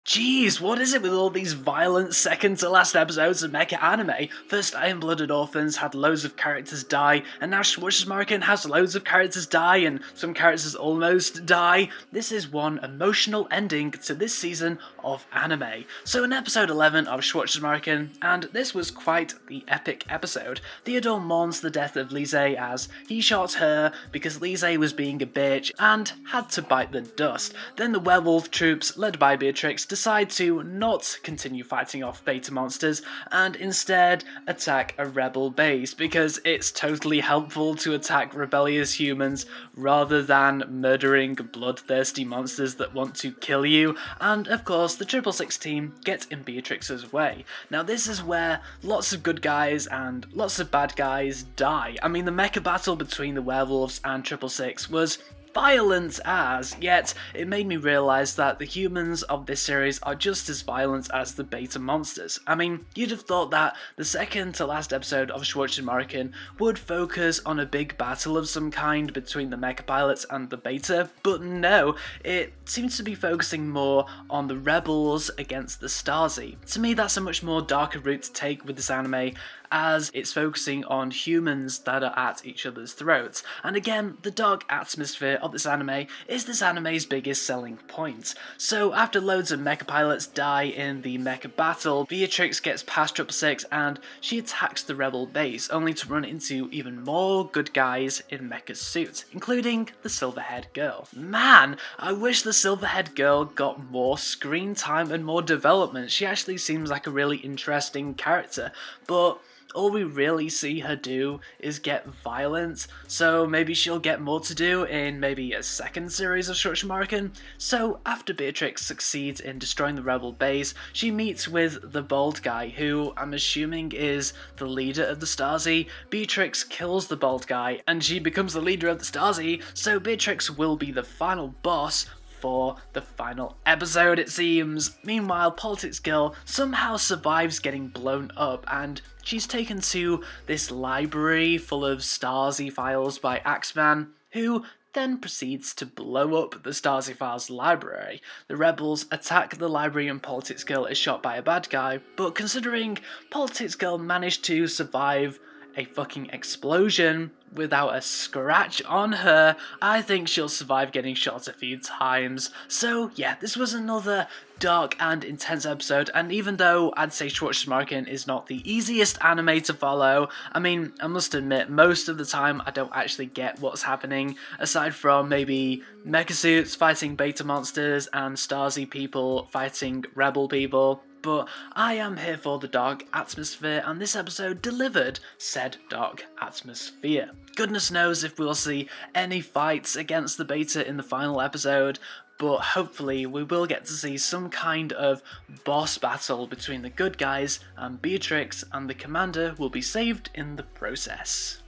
Jeez, what is it with all these violent second to last episodes of mecha anime? First Iron Blooded Orphans had loads of characters die, and now Schwarzes Marken has loads of characters die, and some characters almost die. This is one emotional ending to this season of anime. So in episode 11 of Schwarzes Marken, and this was quite the epic episode, Theodore mourns the death of Lise as he shot her because Lise was being a bitch and had to bite the dust. Then the werewolf troops, led by Beatrix, decide to not continue fighting off beta monsters and instead attack a rebel base because it's totally helpful to attack rebellious humans rather than murdering bloodthirsty monsters that want to kill you. And of course the 666 team get in Beatrix's way. Now this is where lots of good guys and lots of bad guys die. I mean, the mecha battle between the werewolves and 666 was violent as, yet it made me realise that the humans of this series are just as violent as the beta monsters. I mean, you'd have thought that the second to last episode of Schwarzes Marken would focus on a big battle of some kind between the mecha pilots and the beta, but no, it seems to be focusing more on the rebels against the Stasi. To me, that's a much more darker route to take with this anime, as it's focusing on humans that are at each other's throats. And again, the dark atmosphere of this anime is this anime's biggest selling point. So after loads of mecha pilots die in the mecha battle, Beatrix gets past 666 and she attacks the rebel base, only to run into even more good guys in mecha suits, including the silver-haired girl. Man, I wish the silver-haired girl got more screen time and more development. She actually seems like a really interesting character, but all we really see her do is get violent, so maybe she'll get more to do in maybe a second series of Schwarzes Marken. So after Beatrix succeeds in destroying the rebel base, she meets with the bald guy, who I'm assuming is the leader of the Stasi. Beatrix kills the bald guy and she becomes the leader of the Stasi, so Beatrix will be the final boss for the final episode, it seems. Meanwhile, Politics Girl somehow survives getting blown up, and she's taken to this library full of Stasi files by Axeman, who then proceeds to blow up the Stasi files library. The rebels attack the library and Politics Girl is shot by a bad guy, but considering Politics Girl managed to survive a fucking explosion without a scratch on her, I think she'll survive getting shot a few times. So yeah, this was another dark and intense episode, and even though I'd say Schwarzes Marken is not the easiest anime to follow, I mean, I must admit, most of the time I don't actually get what's happening, aside from maybe mecha suits fighting beta monsters and Stasi people fighting rebel people. But I am here for the dark atmosphere, and this episode delivered said dark atmosphere. Goodness knows if we'll see any fights against the beta in the final episode, but hopefully we will get to see some kind of boss battle between the good guys and Beatrix, and the commander will be saved in the process.